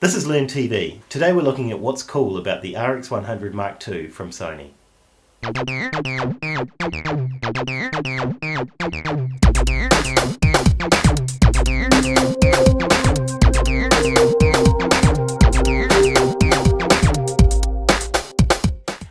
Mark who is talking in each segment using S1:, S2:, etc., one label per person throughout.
S1: This is LearnTV. Today we're looking at what's cool about the RX100mkII from Sony.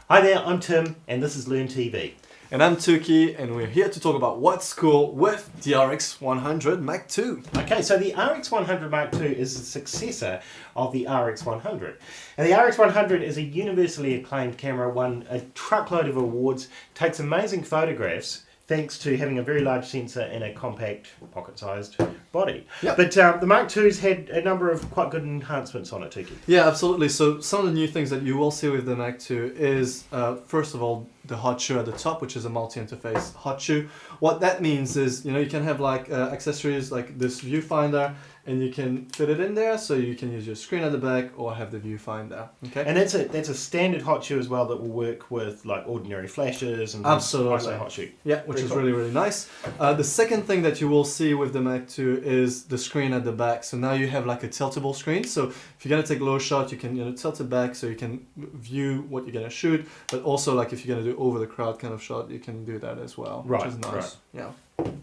S1: Hi there, I'm Tim and this is LearnTV.
S2: And I'm Tuki, and we're here to talk about what's cool with the RX100mkII.
S1: Okay, so the RX100mkII is the successor of the RX100. And the RX100 is a universally acclaimed camera, won a truckload of awards, takes amazing photographs, thanks to having a very large sensor and a compact, pocket-sized body.
S2: Yep.
S1: But the Mark II's had a number of quite good enhancements on it, Tuki.
S2: Yeah, absolutely. So some of the new things that you will see with the Mark II is, first of all, the hot shoe at the top, which is a multi-interface hot shoe. What that means is, you can have like accessories like this viewfinder, and you can fit it in there, so you can use your screen at the back or have the viewfinder. Okay.
S1: And that's a standard hot shoe as well that will work with like ordinary flashes and
S2: absolutely
S1: ISO hot shoe.
S2: Yeah, which is really nice. The second thing that you will see with the Mark II is the screen at the back. So now you have like a tiltable screen. So if you're gonna take low shot, you can tilt it back so you can view what you're gonna shoot. But also like if you're gonna do over the crowd kind of shot, you can do that as well,
S1: right,
S2: which is nice.
S1: Right.
S2: Yeah.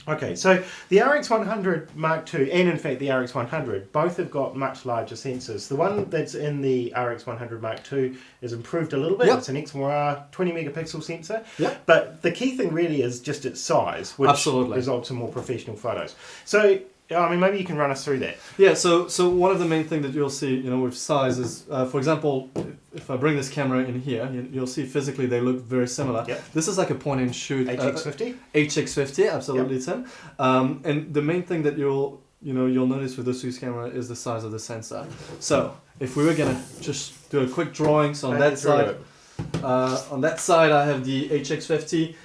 S1: Okay, so the RX100mkII and in fact the RX100 both have got much larger sensors. The one that's in the RX100mkII is improved a little bit.
S2: Yep.
S1: It's an Exmor-R 20 megapixel sensor.
S2: Yep.
S1: But the key thing really is just its size, which
S2: absolutely
S1: results in more professional photos. So I mean, maybe you can run us through that.
S2: Yeah, so one of the main things that you'll see, with size is, for example, if I bring this camera in here, you'll see physically they look very similar.
S1: Yep.
S2: This is like a point and shoot.
S1: HX50?
S2: HX50, absolutely,
S1: yep.
S2: Tim. And the main thing that you'll notice with this camera is the size of the sensor. So if we were gonna just do a quick drawing, so on that side I have the HX50.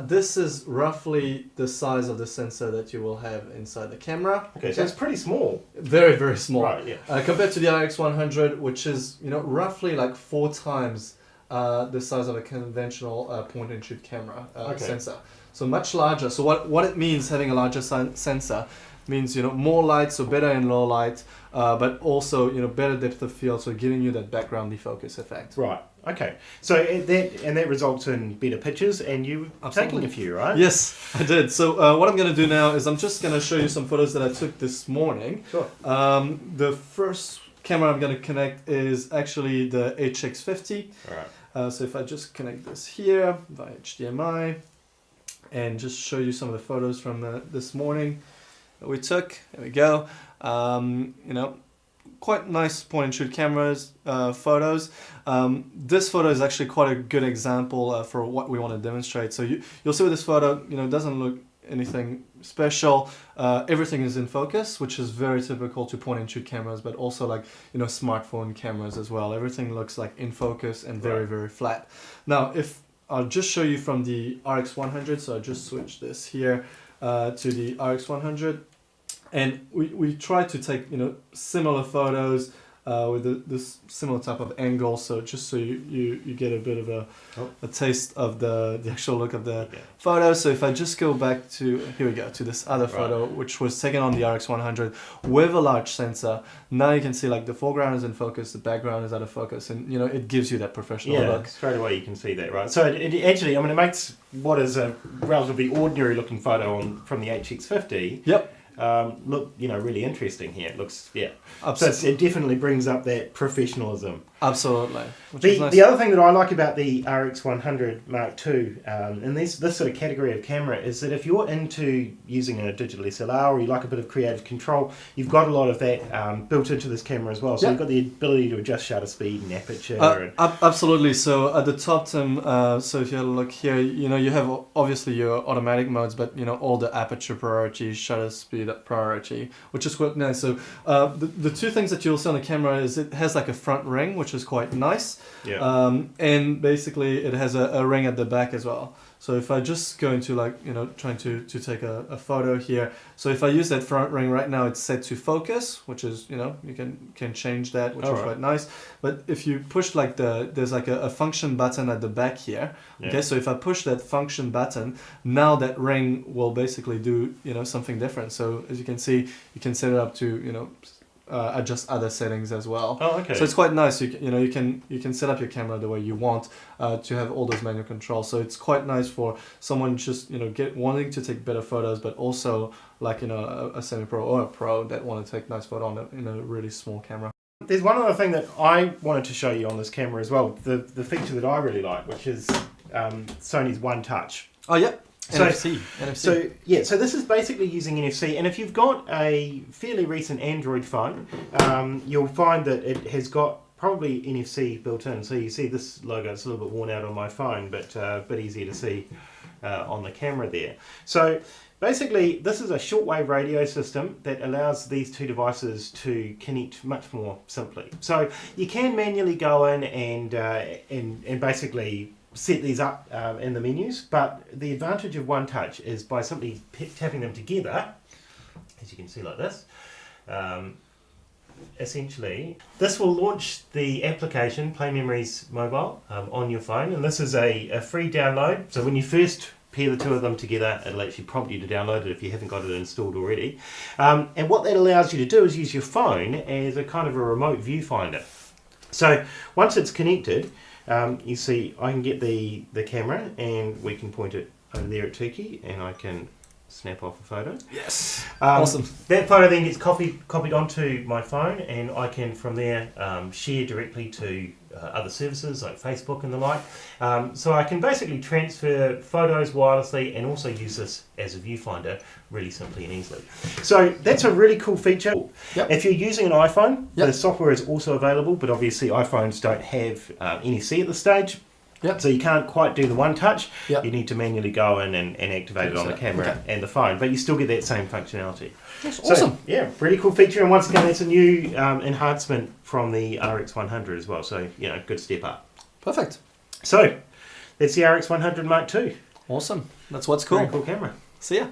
S2: This is roughly the size of the sensor that you will have inside the camera.
S1: Okay, so it's pretty small.
S2: Very, very small.
S1: Right, yeah.
S2: Compared to the RX100, which is roughly like 4 times the size of a conventional point-and-shoot camera sensor. So much larger. So what it means having a larger sensor means more light, so better in low light, but also better depth of field, so giving you that background defocus effect.
S1: Right. Okay. So that results in better pictures, and you taking a few, right?
S2: Yes, I did. So what I'm going to do now is I'm just going to show you some photos that I took this morning.
S1: Sure.
S2: The first camera I'm going to connect is actually the HX50.
S1: All right.
S2: So if I just connect this here via HDMI, and just show you some of the photos from this morning that we took. There we go. Quite nice point-and-shoot cameras, photos. This photo is actually quite a good example for what we want to demonstrate. So you'll see with this photo, it doesn't look anything special. Everything is in focus, which is very typical to point-and-shoot cameras, but also like smartphone cameras as well. Everything looks like in focus and very, very flat. Now, if I'll just show you from the RX100, so I'll just switch this here to the RX100. And we try to take similar photos with this similar type of angle, so just so you get a bit of a taste of the actual look of the photo. So if I just go back to, here we go, to this other photo, which was taken on the RX100 with a large sensor. Now you can see like the foreground is in focus, the background is out of focus, and it gives you that professional look.
S1: Straight away you can see that, right? So it actually, it makes what is a relatively ordinary looking photo from the HX50.
S2: Yep.
S1: Look, really interesting here. It looks,
S2: Absolutely.
S1: So it definitely brings up that professionalism.
S2: Absolutely.
S1: The other thing that I like about the RX100mkII in this sort of category of camera is that if you're into using a digital SLR or you like a bit of creative control, you've got a lot of that built into this camera as well. So you've got the ability to adjust shutter speed and aperture.
S2: Absolutely. So at the top, Tim, so if you look here, you have obviously your automatic modes, but all the aperture priority, shutter speed priority, which is quite nice. So the two things that you'll see on the camera is it has like a front ring, which is quite nice.
S1: Yeah.
S2: And basically it has a ring at the back as well. So if I just go into like, trying to take a photo here. So if I use that front ring right now, it's set to focus, which is, you can change that, which is quite nice. But if you push like there's like a function button at the back here. Yeah. Okay, so if I push that function button, now that ring will basically do, something different. So as you can see, you can set it up to, adjust other settings as well.
S1: Oh, okay.
S2: So it's quite nice. You can set up your camera the way you want to have all those manual controls. So it's quite nice for someone just wanting to take better photos, but also like a semi-pro or a pro that want to take nice photo on a really small camera.
S1: There's one other thing that I wanted to show you on this camera as well. The feature that I really like, which is Sony's One Touch.
S2: Oh yeah.
S1: So,
S2: NFC.
S1: So this is basically using NFC, and if you've got a fairly recent Android phone, you'll find that it has got probably NFC built in. So you see this logo, it's a little bit worn out on my phone, but a bit easier to see on the camera there. So basically, this is a shortwave radio system that allows these two devices to connect much more simply. So you can manually go in and basically set these up in the menus, but the advantage of One Touch is by simply tapping them together, as you can see like this, essentially this will launch the application Play Memories Mobile on your phone, and this is a free download. So when you first pair the two of them together, it'll actually prompt you to download it if you haven't got it installed already, and what that allows you to do is use your phone as a kind of a remote viewfinder. So once it's connected, you see I can get the camera and we can point it over there at Tiki and I can snap off a photo.
S2: Yes.
S1: Awesome. That photo then gets copied onto my phone, and I can from there share directly to other services like Facebook and the like. So I can basically transfer photos wirelessly and also use this as a viewfinder really simply and easily. So that's a really cool feature.
S2: Yep.
S1: If you're using an iPhone,
S2: yep,
S1: the software is also available, but obviously iPhones don't have NFC at this stage.
S2: Yep.
S1: So you can't quite do the One Touch.
S2: Yep.
S1: You need to manually go in and activate it on the camera and the phone, but you still get that same functionality.
S2: That's awesome.
S1: So, yeah, really cool feature, and once again, it's a new enhancement from the RX100 as well. So good step up.
S2: Perfect.
S1: So that's the RX100 Mark II.
S2: Awesome. That's what's cool.
S1: Very cool camera.
S2: See ya.